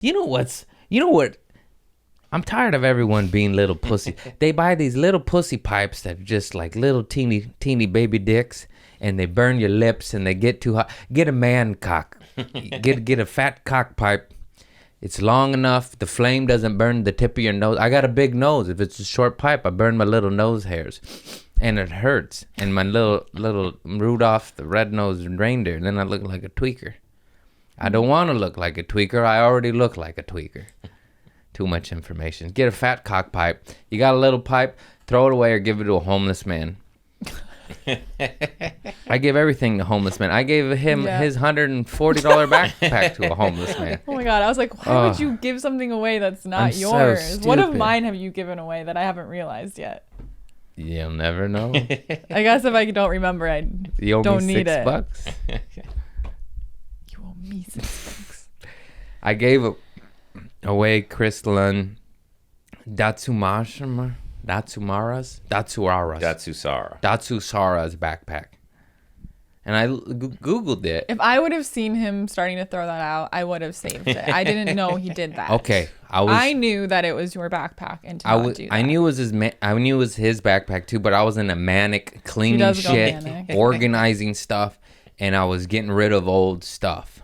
You know what? I'm tired of everyone being little pussy. They buy these little pussy pipes that are just like little teeny baby dicks, and they burn your lips and they get too hot. Get a man cock. Get a fat cock pipe. It's long enough. The flame doesn't burn the tip of your nose. I got a big nose. If it's a short pipe, I burn my little nose hairs, and it hurts. And my little Rudolph the red-nosed reindeer. And then I look like a tweaker. I don't want to look like a tweaker. I already look like a tweaker. Too much information. Get a fat cock pipe. You got a little pipe, throw it away or give it to a homeless man. I give everything to homeless men. I gave him his $140 backpack to a homeless man. Oh my God. I was like, why would you give something away that's not yours? What of mine have you given away that I haven't realized yet? You'll never know. I guess if I don't remember, I don't need it. $6. You owe me $6. I gave away crystalline Datsura's backpack. And I Googled it. If I would have seen him starting to throw that out, I would have saved it. I didn't know he did that. Okay. I knew that it was your backpack and to not do that. I knew it was his backpack too, but I was in a manic cleaning shit, organizing stuff, and I was getting rid of old stuff.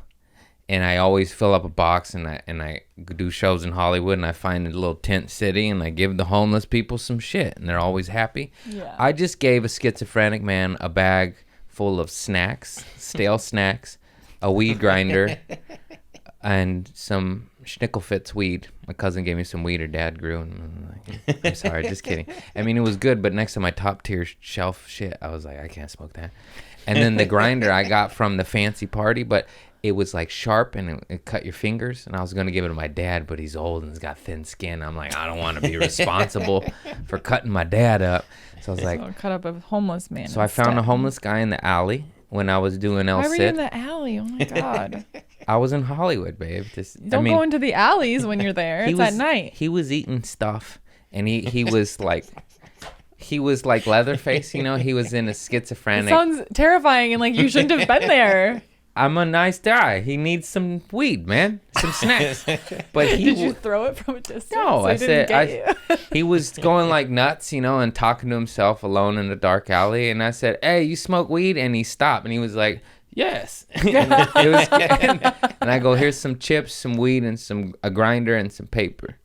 And I always fill up a box, and I do shows in Hollywood, and I find a little tent city, and I give the homeless people some shit, and they're always happy. Yeah. I just gave a schizophrenic man a bag full of snacks, stale snacks, a weed grinder, and some Schnickelfitz weed. My cousin gave me some weed her dad grew, and I'm sorry, just kidding. I mean, it was good, but next to my top tier shelf shit, I was like, I can't smoke that. And then the grinder I got from the fancy party, but it was like sharp and it cut your fingers. And I was going to give it to my dad, but he's old and he's got thin skin. I'm like, I don't want to be responsible for cutting my dad up. So I was like, cut up a homeless man. So I found a homeless guy in the alley when I was doing Why were you in the alley? Oh my God. I was in Hollywood, babe. Don't go into the alleys when you're there. It's at night. He was eating stuff, and he was like... He was like Leatherface, you know? He was in a schizophrenic... It sounds terrifying and like you shouldn't have been there. I'm a nice guy. He needs some weed, man. Some snacks. But Did you throw it from a distance? No, I said... He was going like nuts, you know, and talking to himself alone in a dark alley. And I said, hey, you smoke weed? And he stopped, and he was like, yes. and I go, here's some chips, some weed, and a grinder and some paper.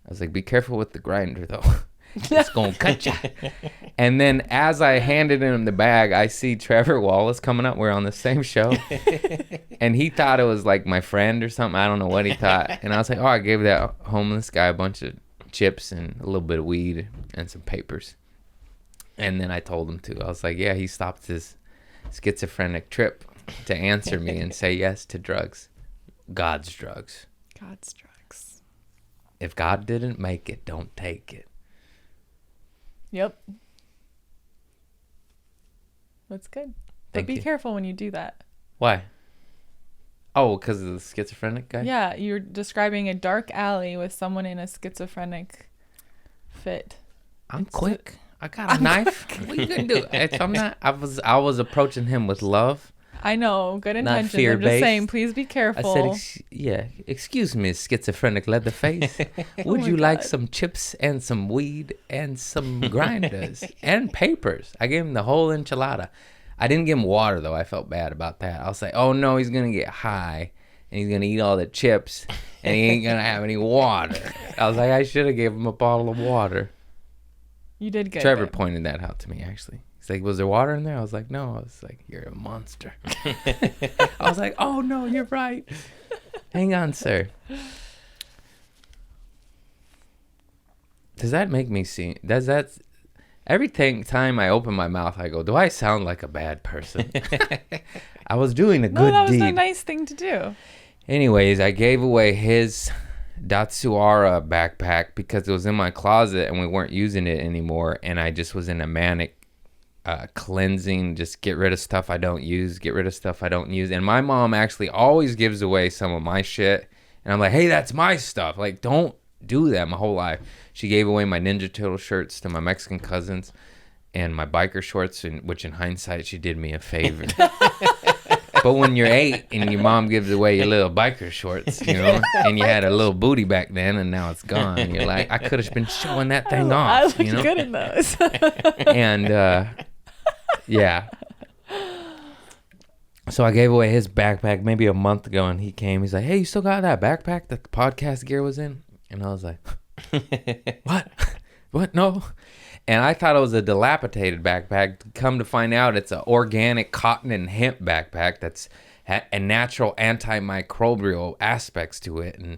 I was like, be careful with the grinder, though. It's gonna cut you. And then as I handed him the bag, I see Trevor Wallace coming up. We're on the same show. And he thought it was like my friend or something. I don't know what he thought. And I was like, oh, I gave that homeless guy a bunch of chips and a little bit of weed and some papers. And then I told him to. I was like, yeah, he stopped his schizophrenic trip to answer me and say yes to drugs. God's drugs. God's drugs. If God didn't make it, don't take it. Yep. That's good. But be careful when you do that. Why? Oh, because of the schizophrenic guy? Yeah, you're describing a dark alley with someone in a schizophrenic fit. I'm quick. I got a knife. What are you gonna do? I was approaching him with love. I know, good intentions. I'm just saying, please be careful. I said, excuse me, schizophrenic Leatherface. Would you like some chips and some weed and some grinders and papers? I gave him the whole enchilada. I didn't give him water, though. I felt bad about that. I was like, oh, no, he's going to get high, and he's going to eat all the chips, and he ain't going to have any water. I was like, I should have gave him a bottle of water. You did good. Trevor pointed that out to me, actually. He's like, was there water in there? I was like, no. I was like, you're a monster. I was like, oh, no, you're right. Hang on, sir. Does that make me seem... Every time I open my mouth, I go, do I sound like a bad person? I was doing a good deed. No, that was a nice thing to do. Anyways, I gave away his Datsura's backpack because it was in my closet and we weren't using it anymore. And I just was in a manic cleansing, just get rid of stuff I don't use, and my mom actually always gives away some of my shit, and I'm like, hey, that's my stuff, like, don't do that. My whole life she gave away my Ninja Turtle shirts to my Mexican cousins and my biker shorts, which in hindsight she did me a favor. But when you're 8 and your mom gives away your little biker shorts, you know, and you had a little booty back then and now it's gone, you're like, I could have been showing that thing off. I look you know? good in those. And yeah. So I gave away his backpack maybe a month ago, and he came. He's like, "Hey, you still got that backpack that the podcast gear was in?" And I was like, "What? What? No." And I thought it was a dilapidated backpack. Come to find out, it's an organic cotton and hemp backpack that's a natural antimicrobial aspects to it, and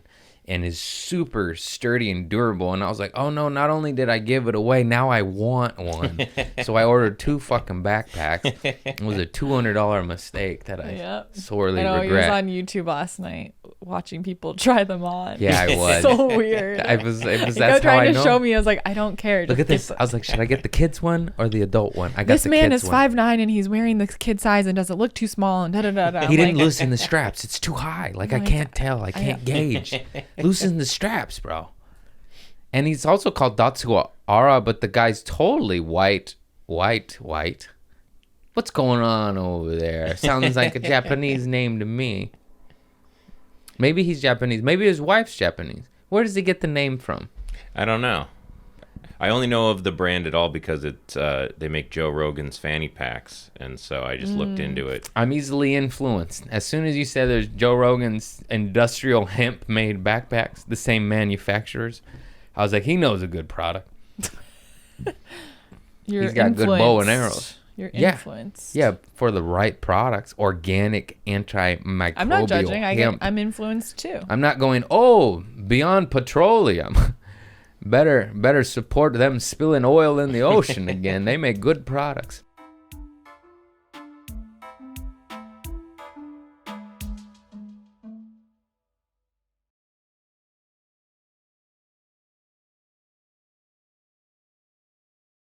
is super sturdy and durable. And I was like, oh no, not only did I give it away, now I want one. So I ordered 2 fucking backpacks. It was a $200 mistake that I sorely regret. He was on YouTube last night watching people try them on. Yeah, I was. So weird. It was He that's kept how I trying know. to show me. I was like, I don't care. Look at this. I was like, should I get the kids one or the adult one? I got this the man kids is one. 5'9" and he's wearing the kid size and doesn't look too small and da da da da. He didn't loosen the straps. It's too high. Like, I Like, can't tell. I can't gauge. Loosen the straps, bro. And he's also called Datsuo Ara, but the guy's totally white. What's going on over there? Sounds like a Japanese name to me. Maybe he's Japanese. Maybe his wife's Japanese. Where does he get the name from? I don't know. I only know of the brand at all because they make Joe Rogan's fanny packs, and so I just looked into it. I'm easily influenced. As soon as you said there's Joe Rogan's industrial hemp-made backpacks, the same manufacturers, I was like, he knows a good product. He's got good bow and arrows. You're influenced. Yeah, for the right products, organic, antimicrobial. I'm not judging. hemp. I'm influenced too. I'm not going, beyond petroleum. Better support them spilling oil in the ocean again. They make good products.